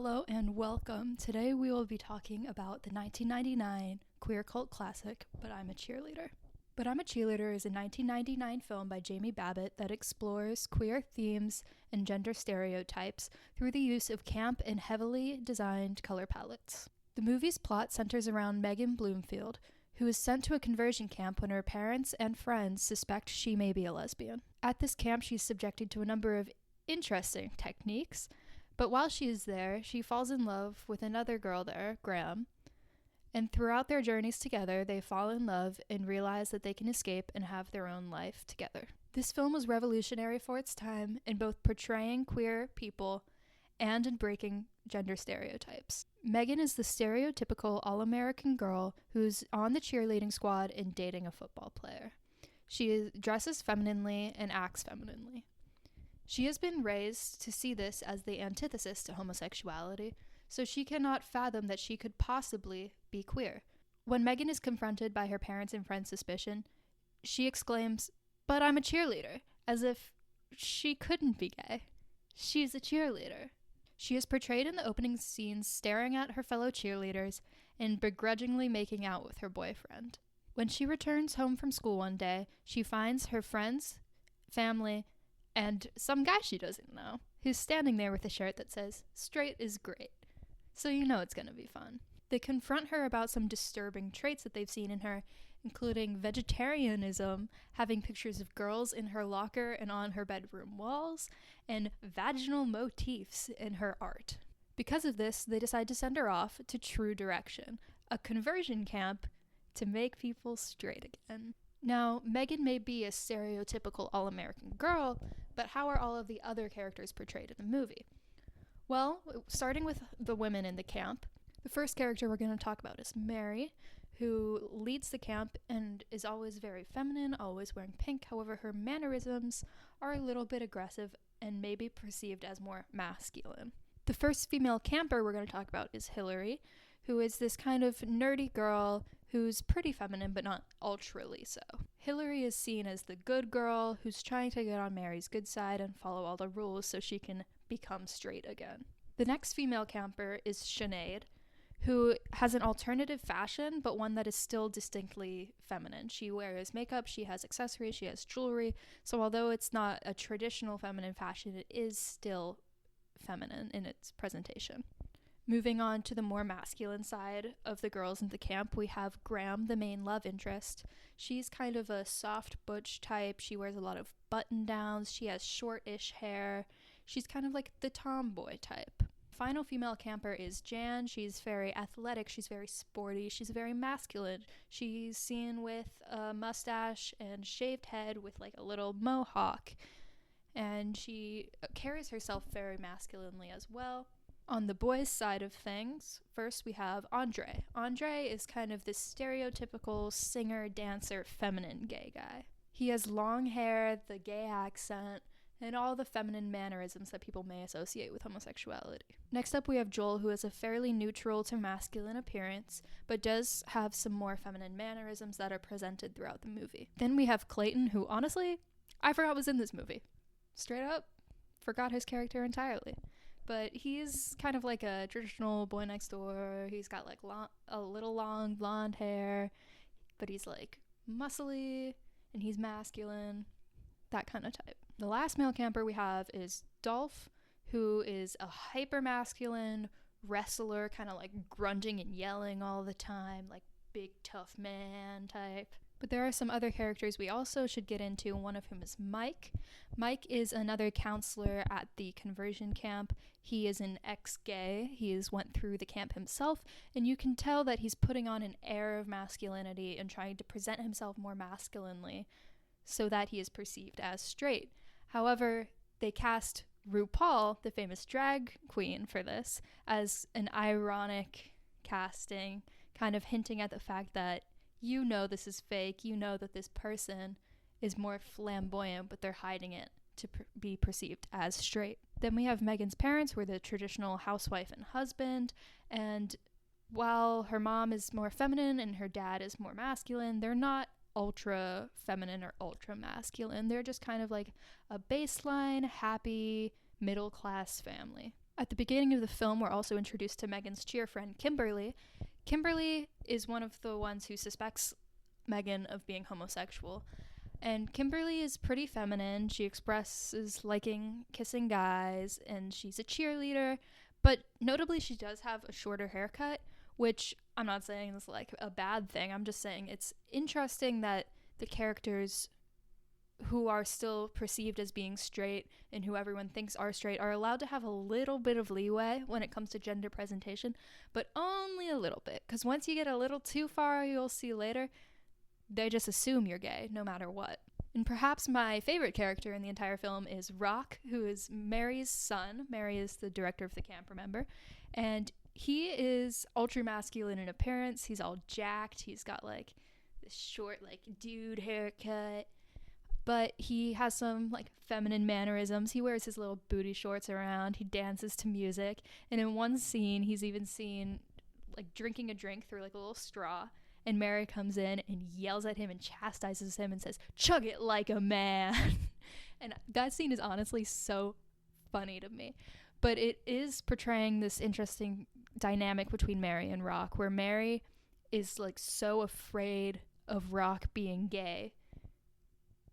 Hello and welcome. Today we will be talking about the 1999 queer cult classic, But I'm A Cheerleader. But I'm A Cheerleader is a 1999 film by Jamie Babbitt that explores queer themes and gender stereotypes through the use of camp and heavily designed color palettes. The movie's plot centers around Megan Bloomfield, who is sent to a conversion camp when her parents and friends suspect she may be a lesbian. At this camp, she's subjected to a number of interesting techniques, but while she is there, she falls in love with another girl there, Graham, and throughout their journeys together, they fall in love and realize that they can escape and have their own life together. This film was revolutionary for its time in both portraying queer people and in breaking gender stereotypes. Megan is the stereotypical all-American girl who's on the cheerleading squad and dating a football player. She dresses femininely and acts femininely. She has been raised to see this as the antithesis to homosexuality, so she cannot fathom that she could possibly be queer. When Megan is confronted by her parents' and friends' suspicion, she exclaims, "But I'm a cheerleader," as if she couldn't be gay. She's a cheerleader. She is portrayed in the opening scenes staring at her fellow cheerleaders and begrudgingly making out with her boyfriend. When she returns home from school one day, she finds her friends, family, and some guy she doesn't know, who's standing there with a shirt that says, "Straight is great." So you know it's gonna be fun. They confront her about some disturbing traits that they've seen in her, including vegetarianism, having pictures of girls in her locker and on her bedroom walls, and vaginal motifs in her art. Because of this, they decide to send her off to True Direction, a conversion camp to make people straight again. Now, Megan may be a stereotypical all-American girl, but how are all of the other characters portrayed in the movie? Well, starting with the women in the camp, the first character we're going to talk about is Mary, who leads the camp and is always very feminine, always wearing pink. However, her mannerisms are a little bit aggressive and may be perceived as more masculine. The first female camper we're going to talk about is Hillary, who is this kind of nerdy girl who's pretty feminine but not ultrally so. Hillary is seen as the good girl who's trying to get on Mary's good side and follow all the rules so she can become straight again. The next female camper is Sinead, who has an alternative fashion but one that is still distinctly feminine. She wears makeup, she has accessories, she has jewelry, so although it's not a traditional feminine fashion, it is still feminine in its presentation. Moving on to the more masculine side of the girls in the camp, we have Graham, the main love interest. She's kind of a soft butch type. She wears a lot of button-downs. She has short-ish hair. She's kind of like the tomboy type. Final female camper is Jan. She's very athletic. She's very sporty. She's very masculine. She's seen with a mustache and shaved head with like a little mohawk. And she carries herself very masculinely as well. On the boys' side of things, first we have Andre. Andre is kind of this stereotypical singer, dancer, feminine gay guy. He has long hair, the gay accent, and all the feminine mannerisms that people may associate with homosexuality. Next up we have Joel, who has a fairly neutral to masculine appearance, but does have some more feminine mannerisms that are presented throughout the movie. Then we have Clayton, who honestly, I forgot was in this movie. Straight up, forgot his character entirely. But he's kind of like a traditional boy next door. He's got like a little long blonde hair, but he's like muscly and he's masculine, that kind of type. The last male camper we have is Dolph, who is a hyper masculine wrestler, kind of like grunting and yelling all the time, like big tough man type. But there are some other characters we also should get into, one of whom is Mike. Mike is another counselor at the conversion camp. He is an ex-gay. He has went through the camp himself, and you can tell that he's putting on an air of masculinity and trying to present himself more masculinely so that he is perceived as straight. However, they cast RuPaul, the famous drag queen, for this as an ironic casting, kind of hinting at the fact that you know this is fake, you know that this person is more flamboyant, but they're hiding it to be perceived as straight. Then we have Megan's parents, who are the traditional housewife and husband, and while her mom is more feminine and her dad is more masculine, they're not ultra feminine or ultra masculine. They're just kind of like a baseline, happy, middle class family. At the beginning of the film, we're also introduced to Megan's cheer friend, Kimberly. Kimberly is one of the ones who suspects Megan of being homosexual. And Kimberly is pretty feminine. She expresses liking kissing guys, and she's a cheerleader. But notably, she does have a shorter haircut, which I'm not saying is like a bad thing. I'm just saying it's interesting that the characters who are still perceived as being straight and who everyone thinks are straight are allowed to have a little bit of leeway when it comes to gender presentation, but only a little bit. Because once you get a little too far, you'll see later, they just assume you're gay no matter what. And perhaps my favorite character in the entire film is Rock, who is Mary's son. Mary is the director of the camp, remember? And he is ultra masculine in appearance. He's all jacked. He's got like this short like dude haircut. But he has some like feminine mannerisms. He wears his little booty shorts around. He dances to music. And in one scene, he's even seen like drinking a drink through like a little straw. And Mary comes in and yells at him and chastises him and says, "Chug it like a man." And that scene is honestly so funny to me. But it is portraying this interesting dynamic between Mary and Rock, where Mary is like so afraid of Rock being gay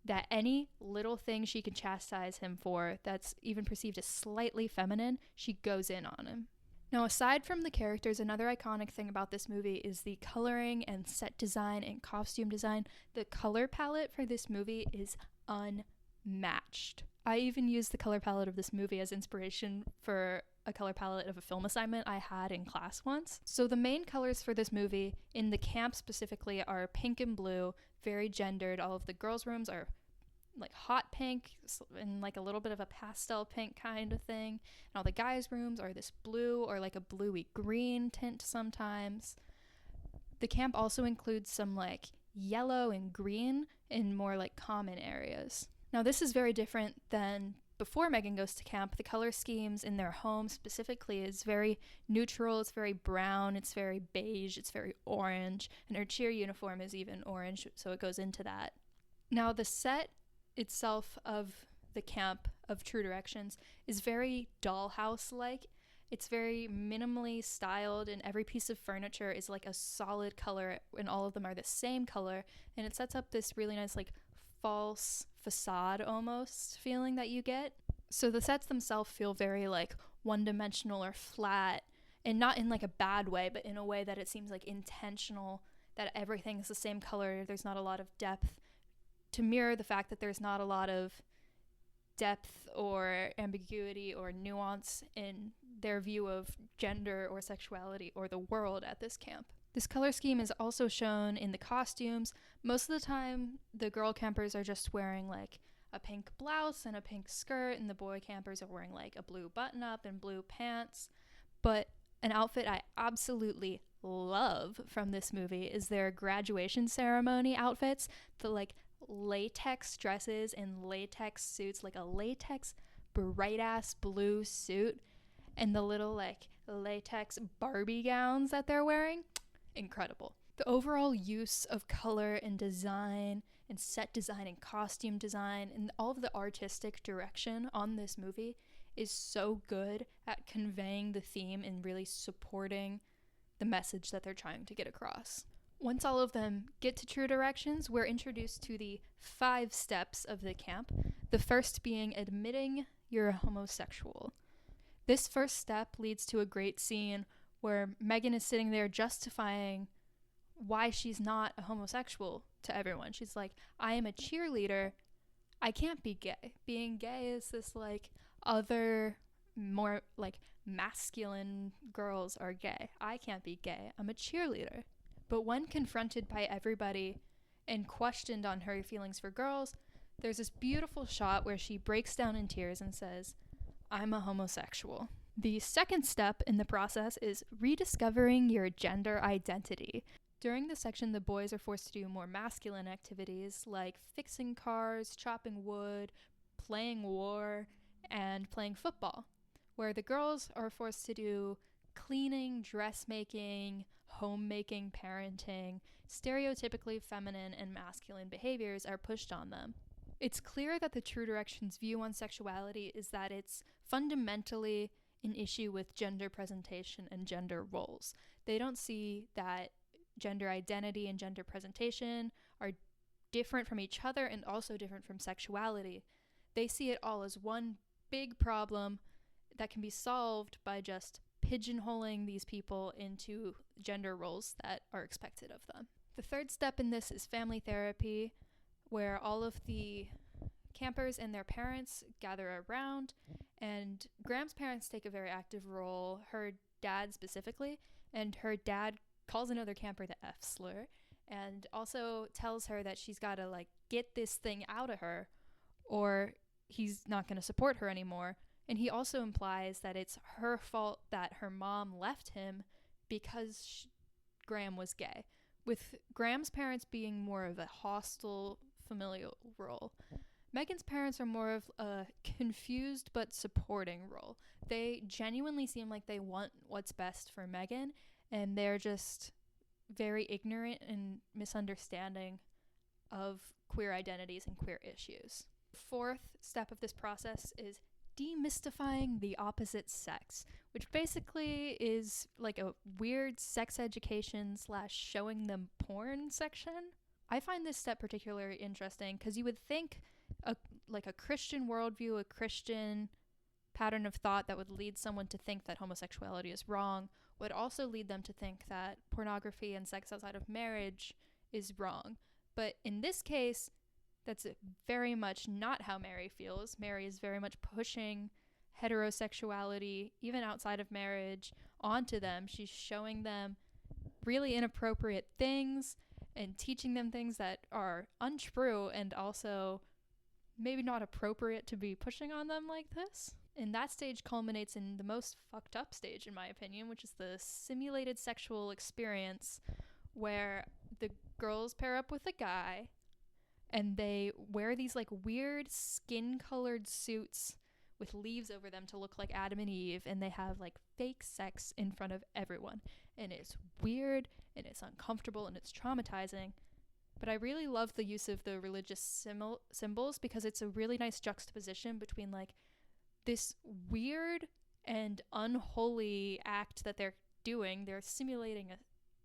that any little thing she can chastise him for that's even perceived as slightly feminine, she goes in on him. Now, aside from the characters, another iconic thing about this movie is the coloring and set design and costume design. The color palette for this movie is unmatched. I even used the color palette of this movie as inspiration for a color palette of a film assignment I had in class once. So the main colors for this movie, in the camp specifically, are pink and blue, very gendered. All of the girls' rooms are like hot pink and like a little bit of a pastel pink kind of thing. And all the guys' rooms are this blue or like a bluey green tint sometimes. The camp also includes some like yellow and green in more like common areas. Now this is very different than before Megan goes to camp. The color schemes in their home specifically is very neutral. It's very brown. It's very beige. It's very orange. And her cheer uniform is even orange, so it goes into that. Now the set itself of the camp of True Directions is very dollhouse-like. It's very minimally styled, and every piece of furniture is like a solid color, and all of them are the same color, and it sets up this really nice like false facade almost feeling that you get. So the sets themselves feel very like one-dimensional or flat, and not in like a bad way, but in a way that it seems like intentional, that everything's the same color. There's not a lot of depth, to mirror the fact that there's not a lot of depth or ambiguity or nuance in their view of gender or sexuality or the world at this camp. This color scheme is also shown in the costumes. Most of the time, the girl campers are just wearing like a pink blouse and a pink skirt, and the boy campers are wearing like a blue button-up and blue pants. But an outfit I absolutely love from this movie is their graduation ceremony outfits. The like latex dresses and latex suits, like a latex bright ass blue suit, and the little like latex Barbie gowns that they're wearing. Incredible. The overall use of color and design and set design and costume design and all of the artistic direction on this movie is so good at conveying the theme and really supporting the message that they're trying to get across. Once all of them get to True Directions, we're introduced to the 5 steps of the camp, the first being admitting you're a homosexual. This first step leads to a great scene where Megan is sitting there justifying why she's not a homosexual to everyone. She's like, I am a cheerleader. I can't be gay. Being gay is this like other, more like masculine girls are gay. I can't be gay. I'm a cheerleader. But when confronted by everybody and questioned on her feelings for girls, there's this beautiful shot where she breaks down in tears and says, I'm a homosexual. The second step in the process is rediscovering your gender identity. During this section, the boys are forced to do more masculine activities like fixing cars, chopping wood, playing war, and playing football, where the girls are forced to do cleaning, dressmaking, homemaking, parenting. Stereotypically feminine and masculine behaviors are pushed on them. It's clear that the True Directions view on sexuality is that it's fundamentally an issue with gender presentation and gender roles. They don't see that gender identity and gender presentation are different from each other and also different from sexuality. They see it all as one big problem that can be solved by just pigeonholing these people into gender roles that are expected of them. The third step in this is family therapy, where all of the campers and their parents gather around, and Graham's parents take a very active role, her dad specifically, and her dad calls another camper the F slur and also tells her that she's got to get this thing out of her or he's not going to support her anymore. And he also implies that it's her fault that her mom left him because Graham was gay, with Graham's parents being more of a hostile familial role. Megan's parents are more of a confused but supporting role. They genuinely seem like they want what's best for Megan, and they're just very ignorant and misunderstanding of queer identities and queer issues. The fourth step of this process is demystifying the opposite sex, which basically is like a weird sex education / showing them porn section. I find this step particularly interesting because you would think a Christian worldview, a Christian pattern of thought that would lead someone to think that homosexuality is wrong would also lead them to think that pornography and sex outside of marriage is wrong. But in this case, that's very much not how Mary feels. Mary is very much pushing heterosexuality, even outside of marriage, onto them. She's showing them really inappropriate things and teaching them things that are untrue and also maybe not appropriate to be pushing on them like this. And that stage culminates in the most fucked up stage, in my opinion, which is the simulated sexual experience, where the girls pair up with a guy and they wear these weird skin-colored suits with leaves over them to look like Adam and Eve, and they have fake sex in front of everyone. And it's weird and it's uncomfortable and it's traumatizing. But I really love the use of the religious symbols because it's a really nice juxtaposition between this weird and unholy act that they're doing. They're simulating a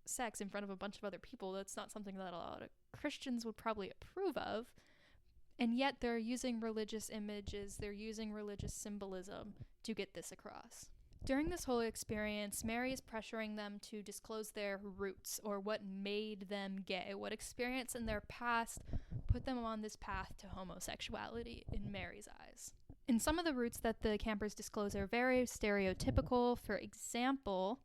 sex in front of a bunch of other people. That's not something that a lot of Christians would probably approve of. And yet they're using religious images, they're using religious symbolism to get this across. During this whole experience, Mary is pressuring them to disclose their roots, or what made them gay, what experience in their past put them on this path to homosexuality in Mary's eyes. And some of the roots that the campers disclose are very stereotypical. For example,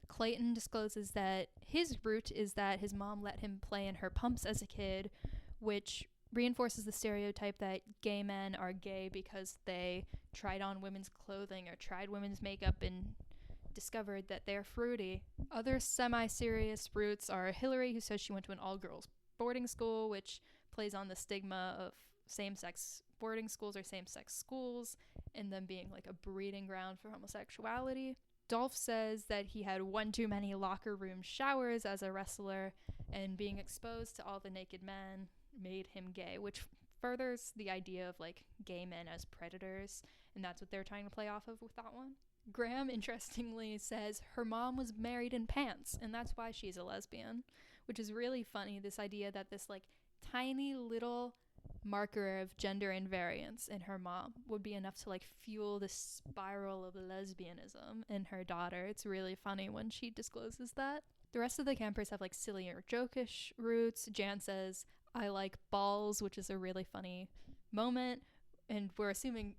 Clayton discloses that his root is that his mom let him play in her pumps as a kid, which reinforces the stereotype that gay men are gay because they tried on women's clothing or tried women's makeup and discovered that they're fruity. Other semi-serious roots are Hillary, who says she went to an all-girls boarding school, which plays on the stigma of same-sex boarding schools or same-sex schools and them being a breeding ground for homosexuality. Dolph says that he had one too many locker room showers as a wrestler, and being exposed to all the naked men made him gay, which furthers the idea of gay men as predators, and that's what they're trying to play off of with that one. Graham interestingly says her mom was married in pants and that's why she's a lesbian, which is really funny, this idea that this tiny little marker of gender invariance in her mom would be enough to fuel the spiral of lesbianism in her daughter. It's really funny when she discloses that. The rest of the campers have silly or jokish roots. Jan says, "I like balls," which is a really funny moment, and we're assuming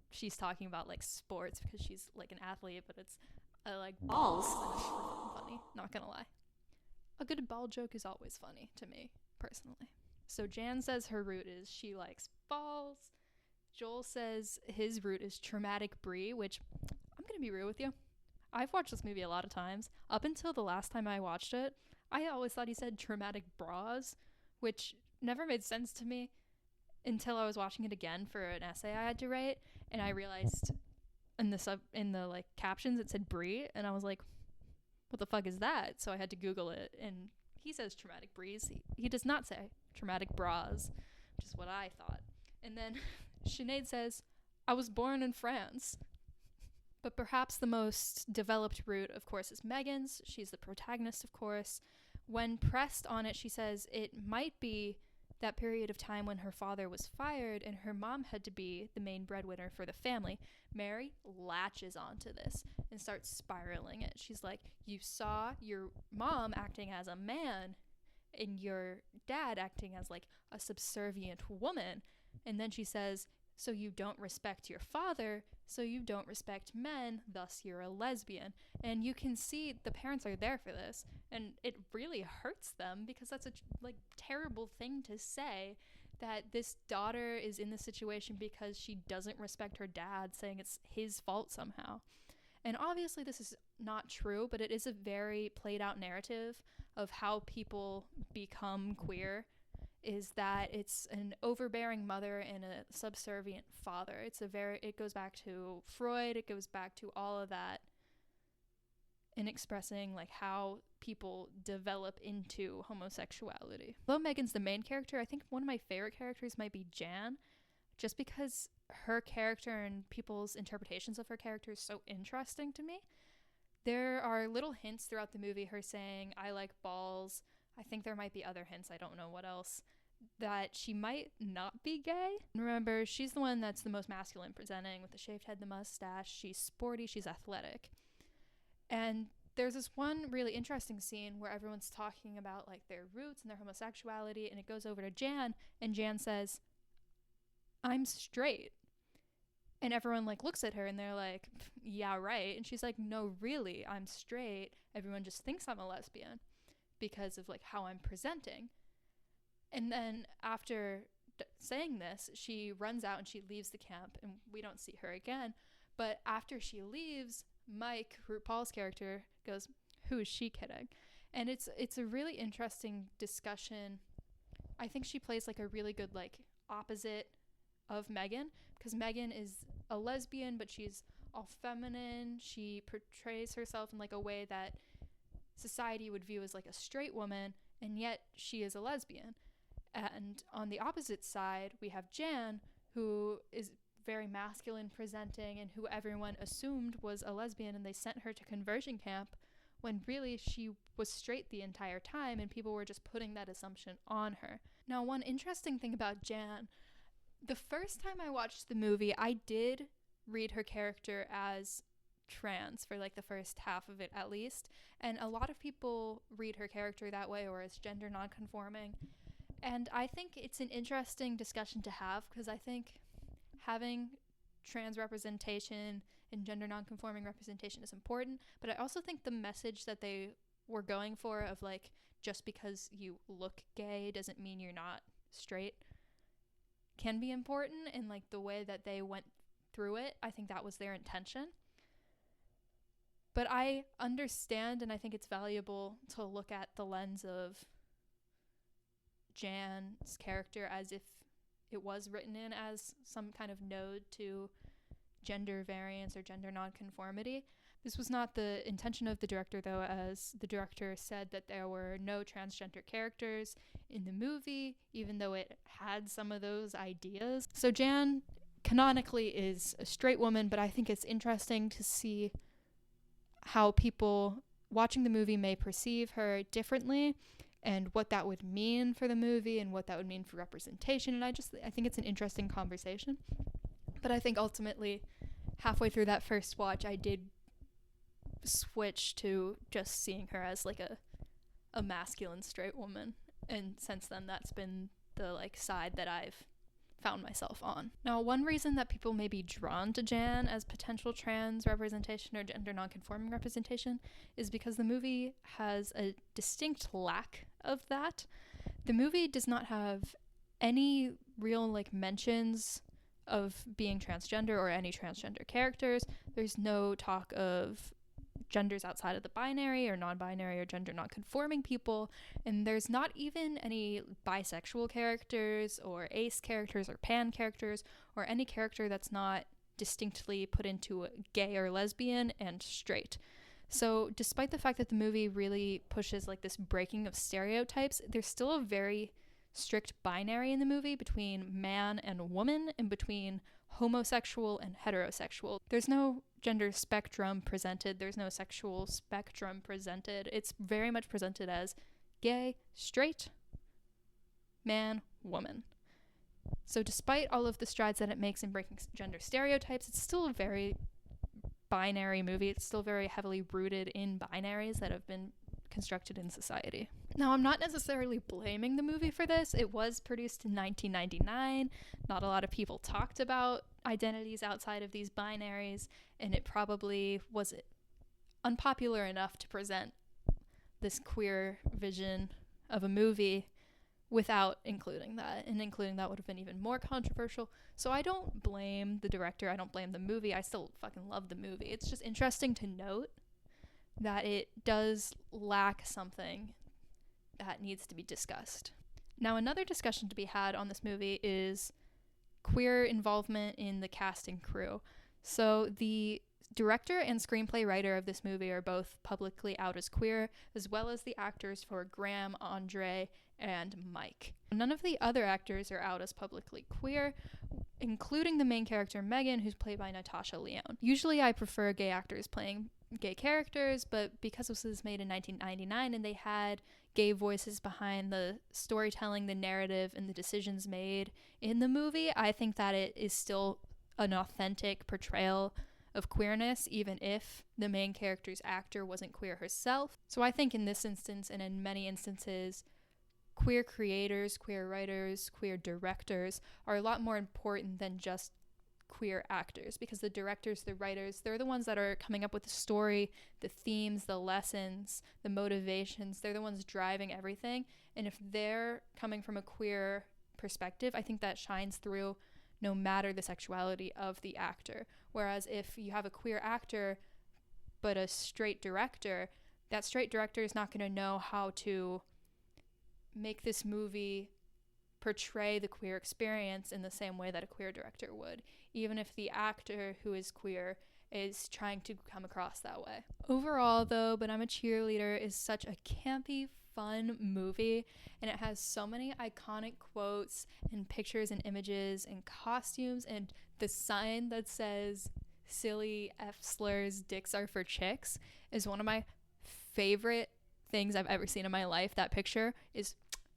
she's talking about sports because she's an athlete, but it's "I like balls." Funny, not gonna lie. A good ball joke is always funny to me personally. So Jan says her root is she likes balls. Joel says his root is traumatic brie, which I'm gonna be real with you, I've watched this movie a lot of times. Up until the last time I watched it, I always thought he said traumatic bras, which never made sense to me until I was watching it again for an essay I had to write, and I realized in the captions it said brie, and I was like, what the fuck is that? So I had to Google it, and he says traumatic bries. He does not say traumatic bras, which is what I thought. And then Sinead says, I was born in France. But perhaps the most developed route, of course, is Megan's. She's the protagonist, of course. When pressed on it, she says it might be that period of time when her father was fired and her mom had to be the main breadwinner for the family. Mary latches onto this and starts spiraling it. She's like, you saw your mom acting as a man and your dad acting as like a subservient woman. And then she says, so you don't respect your father, so you don't respect men, thus you're a lesbian. And you can see the parents are there for this, and it really hurts them because that's a terrible thing to say, that this daughter is in this situation because she doesn't respect her dad, saying it's his fault somehow. And obviously this is not true, but it is a very played out narrative of how people become queer, is that it's an overbearing mother and a subservient father. It goes back to Freud, it goes back to all of that in expressing like how people develop into homosexuality. Although Megan's the main character, I think one of my favorite characters might be Jan, just because her character and people's interpretations of her character is so interesting to me. There are little hints throughout the movie, her saying, I like balls. I think there might be other hints, I don't know what else, that she might not be gay. Remember, she's the one that's the most masculine presenting, with the shaved head, the mustache. She's sporty, she's athletic. And there's this one really interesting scene where everyone's talking about like their roots and their homosexuality, and it goes over to Jan, and Jan says, I'm straight. And everyone like looks at her and they're like, yeah, right. And she's like, no, really, I'm straight. Everyone just thinks I'm a lesbian because of like how I'm presenting. And then after saying this, she runs out and she leaves the camp, and we don't see her again. But after she leaves, Mike, RuPaul's character, goes, who is she kidding? And it's a really interesting discussion. I think she plays like a really good like opposite of Megan, because Megan is a lesbian, but she's all feminine. She portrays herself in like a way that society would view as like a straight woman, and yet she is a lesbian. And on the opposite side, we have Jan, who is very masculine presenting and who everyone assumed was a lesbian, and they sent her to conversion camp when really she was straight the entire time, and people were just putting that assumption on her. Now, one interesting thing about Jan, the first time I watched the movie, I did read her character as trans for like the first half of it at least, and a lot of people read her character that way, or as gender nonconforming. And I think it's an interesting discussion to have, because I think having trans representation and gender nonconforming representation is important, but I also think the message that they were going for of like, just because you look gay doesn't mean you're not straight, can be important, and like the way that they went through it, I think that was their intention. But I understand, and I think it's valuable to look at the lens of Jan's character as if it was written in as some kind of node to gender variance or gender nonconformity. This was not the intention of the director, though, as the director said that there were no transgender characters in the movie, even though it had some of those ideas. So Jan canonically is a straight woman, but I think it's interesting to see how people watching the movie may perceive her differently, and what that would mean for the movie and what that would mean for representation. And I think it's an interesting conversation. But I think ultimately, halfway through that first watch, I did switch to just seeing her as like a masculine straight woman. And since then, that's been the like side that I've found myself on. Now, one reason that people may be drawn to Jan as potential trans representation or gender nonconforming representation is because the movie has a distinct lack of that. The movie does not have any real like mentions of being transgender or any transgender characters. There's no talk of genders outside of the binary or non-binary or gender non-conforming people, and there's not even any bisexual characters or ace characters or pan characters or any character that's not distinctly put into gay or lesbian and straight. So despite the fact that the movie really pushes like this breaking of stereotypes, there's still a very strict binary in the movie between man and woman and between homosexual and heterosexual. There's no gender spectrum presented. There's no sexual spectrum presented. It's very much presented as gay, straight, man, woman. So despite all of the strides that it makes in breaking gender stereotypes, it's still a very binary movie. It's still very heavily rooted in binaries that have been constructed in society. Now, I'm not necessarily blaming the movie for this. It was produced in 1999. Not a lot of people talked about identities outside of these binaries, and it probably was unpopular enough to present this queer vision of a movie without including that, and including that would have been even more controversial. So I don't blame the director, I don't blame the movie. I still fucking love the movie. It's just interesting to note that it does lack something that needs to be discussed. Now, another discussion to be had on this movie is queer involvement in the cast and crew. So the director and screenplay writer of this movie are both publicly out as queer, as well as the actors for Graham, Andre, and Mike. None of the other actors are out as publicly queer, including the main character Megan, who's played by Natasha Lyonne. Usually I prefer gay actors playing gay characters, but because this was made in 1999 and they had gay voices behind the storytelling, the narrative, and the decisions made in the movie, I think that it is still an authentic portrayal of queerness, even if the main character's actor wasn't queer herself. So I think in this instance, and in many instances, queer creators, queer writers, queer directors are a lot more important than just queer actors, because the directors, the writers, they're the ones that are coming up with the story, the themes, the lessons, the motivations. They're the ones driving everything. And if they're coming from a queer perspective, I think that shines through no matter the sexuality of the actor. Whereas if you have a queer actor but a straight director, that straight director is not going to know how to make this movie portray the queer experience in the same way that a queer director would, even if the actor who is queer is trying to come across that way. Overall, though, But I'm a Cheerleader is such a campy, fun movie, and it has so many iconic quotes and pictures and images and costumes, and the sign that says "silly F slurs, dicks are for chicks" is one of my favorite things I've ever seen in my life. That picture is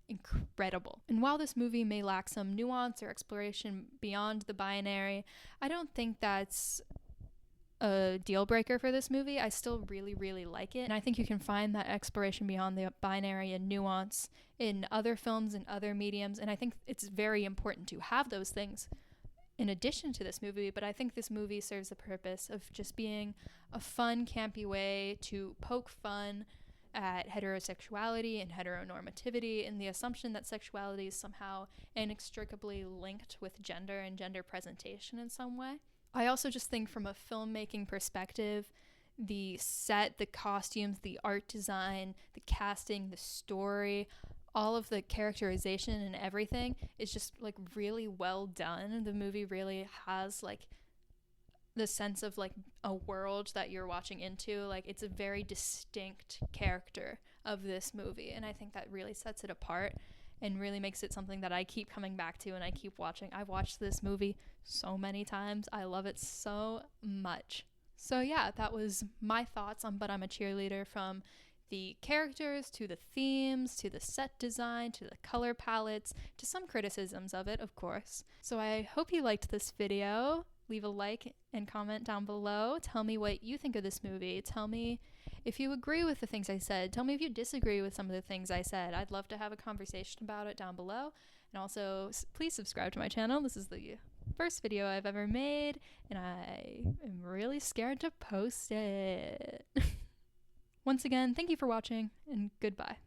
incredible. And while this movie may lack some nuance or exploration beyond the binary, I don't think that's a deal breaker for this movie. I still really, really like it. And I think you can find that exploration beyond the binary and nuance in other films and other mediums. And I think it's very important to have those things in addition to this movie. But I think this movie serves the purpose of just being a fun, campy way to poke fun at heterosexuality and heteronormativity, and the assumption that sexuality is somehow inextricably linked with gender and gender presentation in some way. I also just think from a filmmaking perspective, the set, the costumes, the art design, the casting, the story, all of the characterization and everything is just like really well done. The movie really has like the sense of like a world that you're watching into. Like, it's a very distinct character of this movie, and I think that really sets it apart and really makes it something that I keep coming back to and I keep watching. I've watched this movie so many times. I love it so much. So yeah, that was my thoughts on But I'm a Cheerleader, from the characters to the themes to the set design to the color palettes to some criticisms of it, of course. So I hope you liked this video. Leave a like and comment down below. Tell me what you think of this movie. Tell me if you agree with the things I said. Tell me if you disagree with some of the things I said. I'd love to have a conversation about it down below. And also, please subscribe to my channel. This is the first video I've ever made, and I am really scared to post it. Once again, thank you for watching, and goodbye.